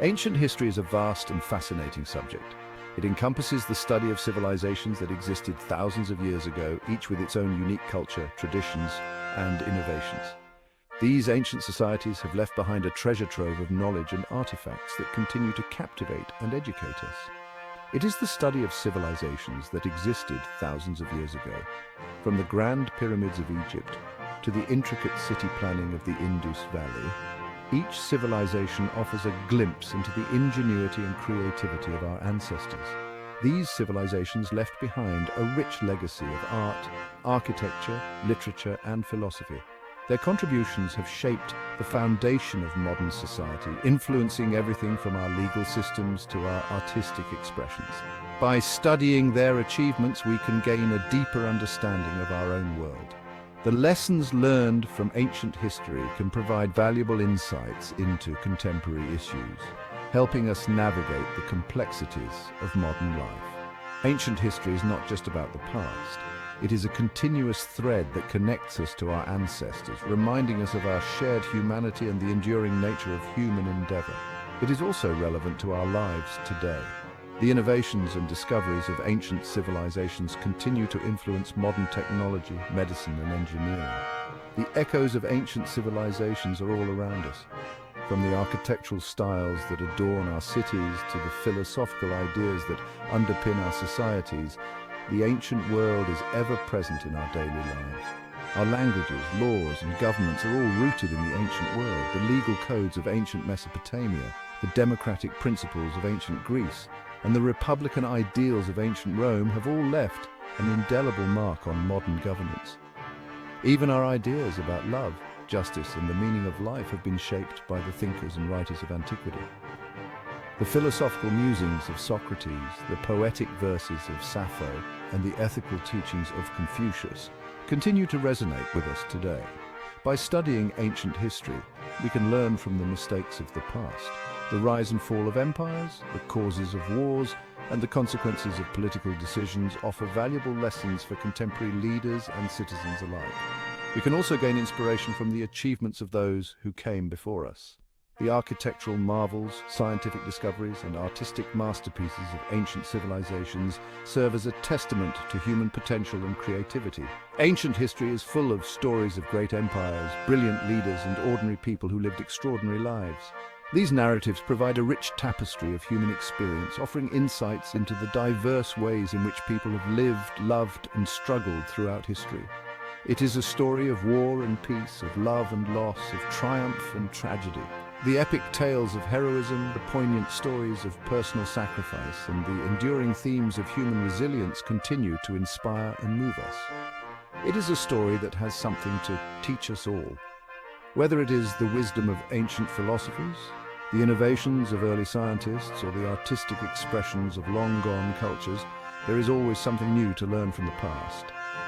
Ancient history is a vast and fascinating subject. It encompasses the study of civilizations that existed thousands of years ago, each with its own unique culture, traditions, and innovations. These ancient societies have left behind a treasure trove of knowledge and artifacts that continue to captivate and educate us. It is the study of civilizations that existed thousands of years ago, from the grand pyramids of Egypt to the intricate city planning of the Indus Valley. Each civilization offers a glimpse into the ingenuity and creativity of our ancestors. These civilizations left behind a rich legacy of art, architecture, literature, and philosophy. Their contributions have shaped the foundation of modern society, influencing everything from our legal systems to our artistic expressions. By studying their achievements, we can gain a deeper understanding of our own world. The lessons learned from ancient history can provide valuable insights into contemporary issues, helping us navigate the complexities of modern life. Ancient history is not just about the past. It is a continuous thread that connects us to our ancestors, reminding us of our shared humanity and the enduring nature of human endeavor. It is also relevant to our lives today. The innovations and discoveries of ancient civilizations continue to influence modern technology, medicine, and engineering. The echoes of ancient civilizations are all around us, from the architectural styles that adorn our cities to the philosophical ideas that underpin our societies. The ancient world is ever present in our daily lives. Our languages, laws, and governments are all rooted in the ancient world. The legal codes of ancient Mesopotamia, the democratic principles of ancient Greece, and the republican ideals of ancient Rome have all left an indelible mark on modern governance. Even our ideas about love, justice, and the meaning of life have been shaped by the thinkers and writers of antiquity. The philosophical musings of Socrates, the poetic verses of Sappho, and the ethical teachings of Confucius continue to resonate with us today. By studying ancient history, we can learn from the mistakes of the past, the rise and fall of empires, the causes of wars, and the consequences of political decisions offer valuable lessons for contemporary leaders and citizens alike. We can also gain inspiration from the achievements of those who came before us. The architectural marvels, scientific discoveries, and artistic masterpieces of ancient civilizations serve as a testament to human potential and creativity. Ancient history is full of stories of great empires, brilliant leaders, and ordinary people who lived extraordinary lives. These narratives provide a rich tapestry of human experience, offering insights into the diverse ways in which people have lived, loved, and struggled throughout history. It is a story of war and peace, of love and loss, of triumph and tragedy. The epic tales of heroism, the poignant stories of personal sacrifice, and the enduring themes of human resilience continue to inspire and move us. It is a story that has something to teach us all. Whether it is the wisdom of ancient philosophers, the innovations of early scientists, or the artistic expressions of long-gone cultures, there is always something new to learn from the past.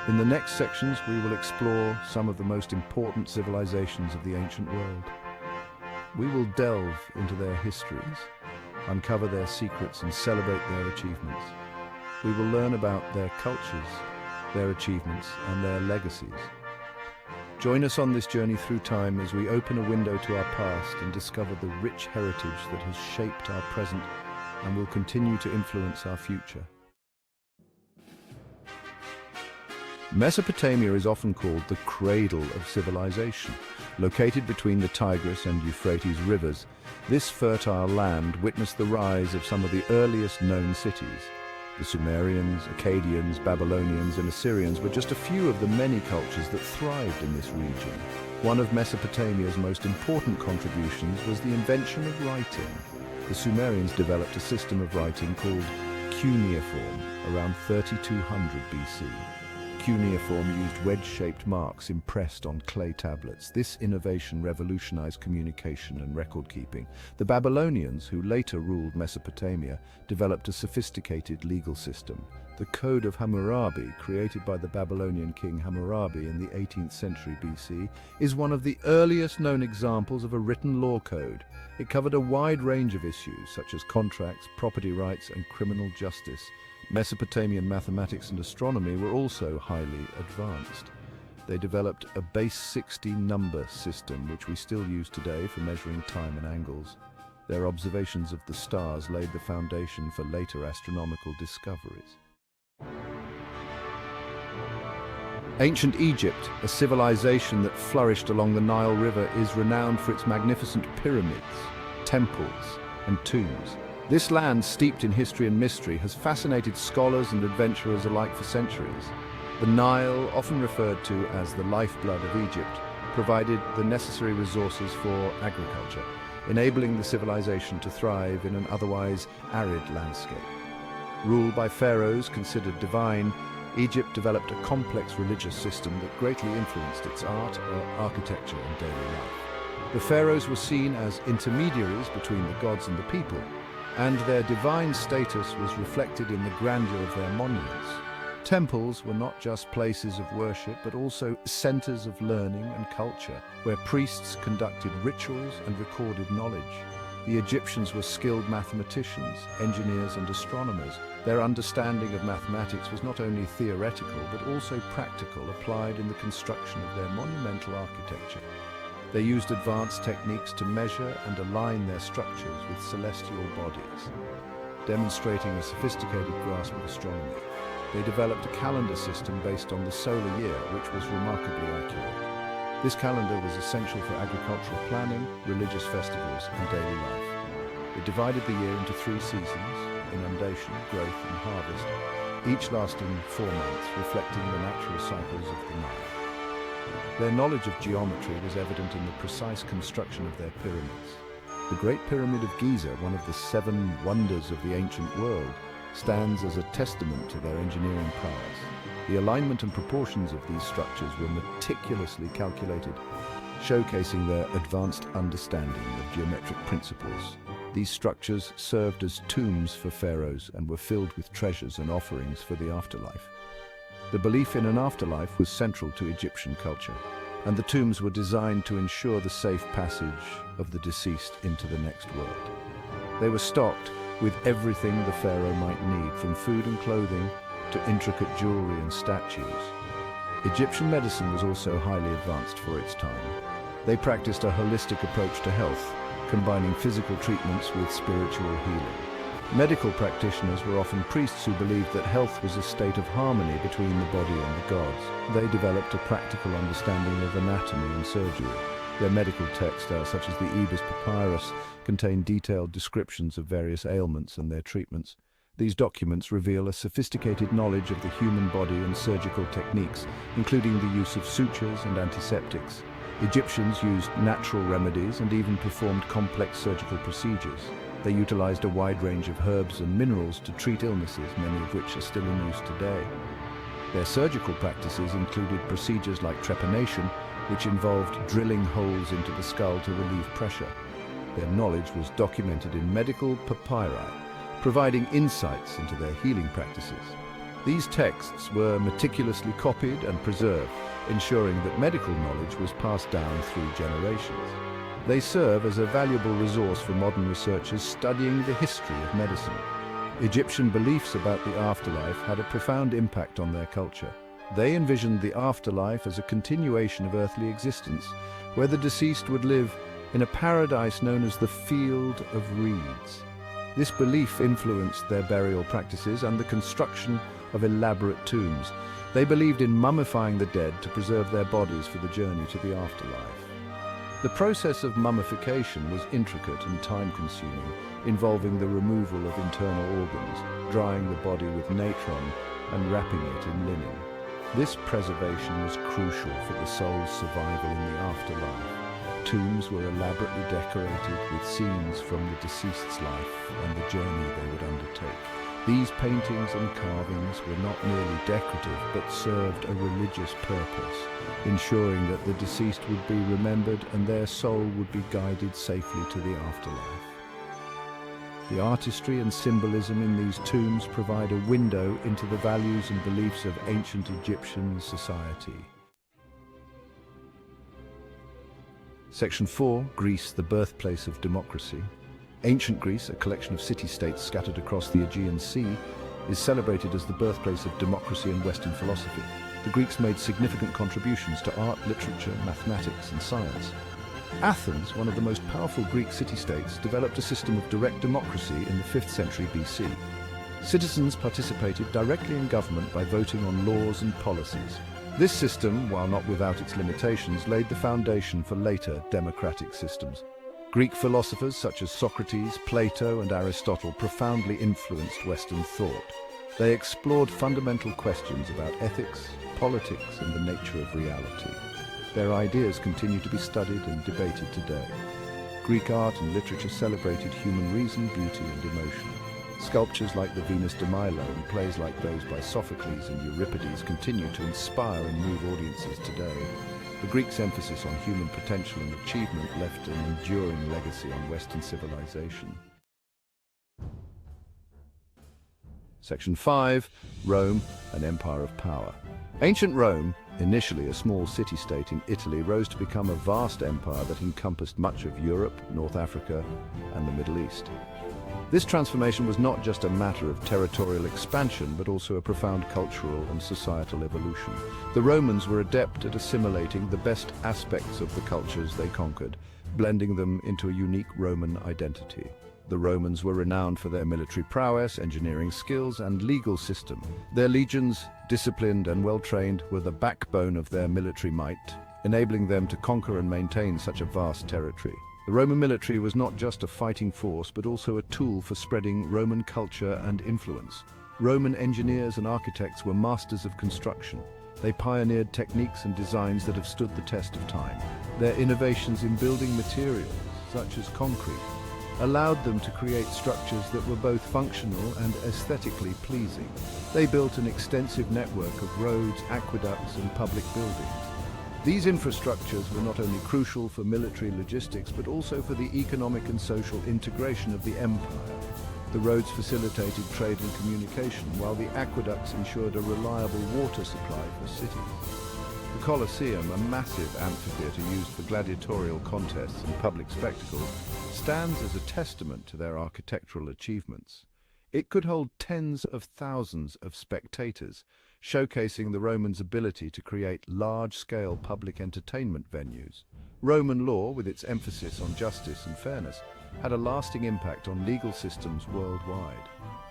In the next sections, we will explore some of the most important civilizations of the ancient world. We will delve into their histories, uncover their secrets, and celebrate their achievements. We will learn about their cultures, their achievements, and their legacies. Join us on this journey through time as we open a window to our past and discover the rich heritage that has shaped our present and will continue to influence our future. Mesopotamia is often called the cradle of civilization. Located between the Tigris and Euphrates rivers, this fertile land witnessed the rise of some of the earliest known cities. The Sumerians, Akkadians, Babylonians, and Assyrians were just a few of the many cultures that thrived in this region. One of Mesopotamia's most important contributions was the invention of writing. The Sumerians developed a system of writing called cuneiform around 3200 BC. Cuneiform used wedge-shaped marks impressed on clay tablets. This innovation revolutionized communication and record-keeping. The Babylonians, who later ruled Mesopotamia, developed a sophisticated legal system. The Code of Hammurabi, created by the Babylonian king Hammurabi in the 18th century BC, is one of the earliest known examples of a written law code. It covered a wide range of issues, such as contracts, property rights, and criminal justice. Mesopotamian mathematics and astronomy were also highly advanced. They developed a base 60 number system, which we still use today for measuring time and angles. Their observations of the stars laid the foundation for later astronomical discoveries. Ancient Egypt, a civilization that flourished along the Nile River, is renowned for its magnificent pyramids, temples, and tombs. This land, steeped in history and mystery, has fascinated scholars and adventurers alike for centuries. The Nile, often referred to as the lifeblood of Egypt, provided the necessary resources for agriculture, enabling the civilization to thrive in an otherwise arid landscape. Ruled by pharaohs considered divine, Egypt developed a complex religious system that greatly influenced its art, architecture, and daily life. The pharaohs were seen as intermediaries between the gods and the people, and their divine status was reflected in the grandeur of their monuments. Temples were not just places of worship, but also centers of learning and culture, where priests conducted rituals and recorded knowledge. The Egyptians were skilled mathematicians, engineers, and astronomers. Their understanding of mathematics was not only theoretical, but also practical, applied in the construction of their monumental architecture. They used advanced techniques to measure and align their structures with celestial bodies, demonstrating a sophisticated grasp of astronomy. They developed a calendar system based on the solar year, which was remarkably accurate. This calendar was essential for agricultural planning, religious festivals, and daily life. It divided the year into 3 seasons: inundation, growth, and harvest, each lasting 4 months, reflecting the natural cycles of the Nile. Their knowledge of geometry was evident in the precise construction of their pyramids. The Great Pyramid of Giza, one of the 7 wonders of the ancient world, stands as a testament to their engineering prowess. The alignment and proportions of these structures were meticulously calculated, showcasing their advanced understanding of geometric principles. These structures served as tombs for pharaohs and were filled with treasures and offerings for the afterlife. The belief in an afterlife was central to Egyptian culture, and the tombs were designed to ensure the safe passage of the deceased into the next world. They were stocked with everything the pharaoh might need, from food and clothing to intricate jewelry and statues. Egyptian medicine was also highly advanced for its time. They practiced a holistic approach to health, combining physical treatments with spiritual healing. Medical practitioners were often priests who believed that health was a state of harmony between the body and the gods. They developed a practical understanding of anatomy and surgery. Their medical texts, such as the Ebers Papyrus, contain detailed descriptions of various ailments and their treatments. These documents reveal a sophisticated knowledge of the human body and surgical techniques, including the use of sutures and antiseptics. Egyptians used natural remedies and even performed complex surgical procedures. They utilized a wide range of herbs and minerals to treat illnesses, many of which are still in use today. Their surgical practices included procedures like trepanation, which involved drilling holes into the skull to relieve pressure. Their knowledge was documented in medical papyri, providing insights into their healing practices. These texts were meticulously copied and preserved, ensuring that medical knowledge was passed down through generations. They serve as a valuable resource for modern researchers studying the history of medicine. Egyptian beliefs about the afterlife had a profound impact on their culture. They envisioned the afterlife as a continuation of earthly existence, where the deceased would live in a paradise known as the Field of Reeds. This belief influenced their burial practices and the construction of elaborate tombs. They believed in mummifying the dead to preserve their bodies for the journey to the afterlife. The process of mummification was intricate and time-consuming, involving the removal of internal organs, drying the body with natron, and wrapping it in linen. This preservation was crucial for the soul's survival in the afterlife. Tombs were elaborately decorated with scenes from the deceased's life and the journey they would undertake. These paintings and carvings were not merely decorative, but served a religious purpose, ensuring that the deceased would be remembered and their soul would be guided safely to the afterlife. The artistry and symbolism in these tombs provide a window into the values and beliefs of ancient Egyptian society. Section 4, Greece, the birthplace of democracy. Ancient Greece, a collection of city-states scattered across the Aegean Sea, is celebrated as the birthplace of democracy and Western philosophy. The Greeks made significant contributions to art, literature, mathematics, and science. Athens, one of the most powerful Greek city-states, developed a system of direct democracy in the 5th century BC. Citizens participated directly in government by voting on laws and policies. This system, while not without its limitations, laid the foundation for later democratic systems. Greek philosophers such as Socrates, Plato, and Aristotle profoundly influenced Western thought. They explored fundamental questions about ethics, politics, and the nature of reality. Their ideas continue to be studied and debated today. Greek art and literature celebrated human reason, beauty, and emotion. Sculptures like the Venus de Milo and plays like those by Sophocles and Euripides continue to inspire and move audiences today. The Greeks' emphasis on human potential and achievement left an enduring legacy on Western civilization. Section 5. Rome, an empire of power. Ancient Rome, initially a small city-state in Italy, rose to become a vast empire that encompassed much of Europe, North Africa, and the Middle East. This transformation was not just a matter of territorial expansion, but also a profound cultural and societal evolution. The Romans were adept at assimilating the best aspects of the cultures they conquered, blending them into a unique Roman identity. The Romans were renowned for their military prowess, engineering skills, and legal system. Their legions, disciplined and well-trained, were the backbone of their military might, enabling them to conquer and maintain such a vast territory. The Roman military was not just a fighting force, but also a tool for spreading Roman culture and influence. Roman engineers and architects were masters of construction. They pioneered techniques and designs that have stood the test of time. Their innovations in building materials, such as concrete, allowed them to create structures that were both functional and aesthetically pleasing. They built an extensive network of roads, aqueducts, and public buildings. These infrastructures were not only crucial for military logistics, but also for the economic and social integration of the empire. The roads facilitated trade and communication, while the aqueducts ensured a reliable water supply for cities. The Colosseum, a massive amphitheater used for gladiatorial contests and public spectacles, stands as a testament to their architectural achievements. It could hold tens of thousands of spectators, showcasing the Romans' ability to create large-scale public entertainment venues. Roman law, with its emphasis on justice and fairness, had a lasting impact on legal systems worldwide.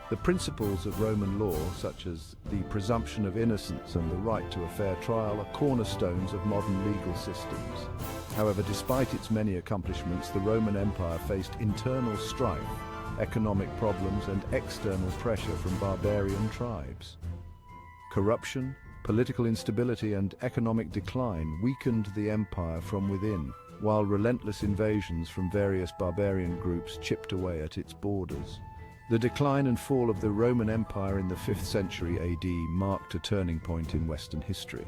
The principles of Roman law, such as the presumption of innocence and the right to a fair trial, are cornerstones of modern legal systems. However, despite its many accomplishments, the Roman Empire faced internal strife, economic problems, and external pressure from barbarian tribes. Corruption, political instability, and economic decline weakened the empire from within, while relentless invasions from various barbarian groups chipped away at its borders. The decline and fall of the Roman Empire in the 5th century AD marked a turning point in Western history.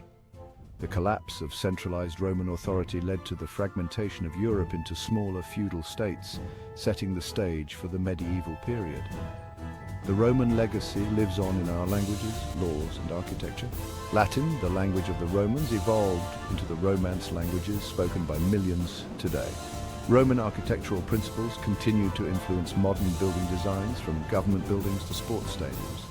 The collapse of centralized Roman authority led to the fragmentation of Europe into smaller feudal states, setting the stage for the medieval period. The Roman legacy lives on in our languages, laws, and architecture. Latin, the language of the Romans, evolved into the Romance languages spoken by millions today. Roman architectural principles continue to influence modern building designs, from government buildings to sports stadiums.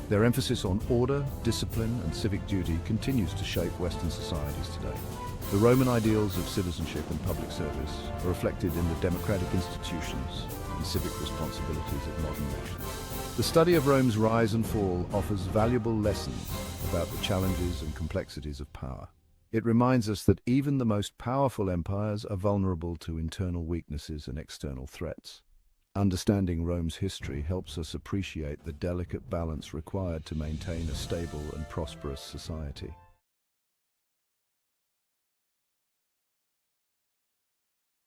Their emphasis on order, discipline, and civic duty continues to shape Western societies today. The Roman ideals of citizenship and public service are reflected in the democratic institutions and civic responsibilities of modern nations. The study of Rome's rise and fall offers valuable lessons about the challenges and complexities of power. It reminds us that even the most powerful empires are vulnerable to internal weaknesses and external threats. Understanding Rome's history helps us appreciate the delicate balance required to maintain a stable and prosperous society.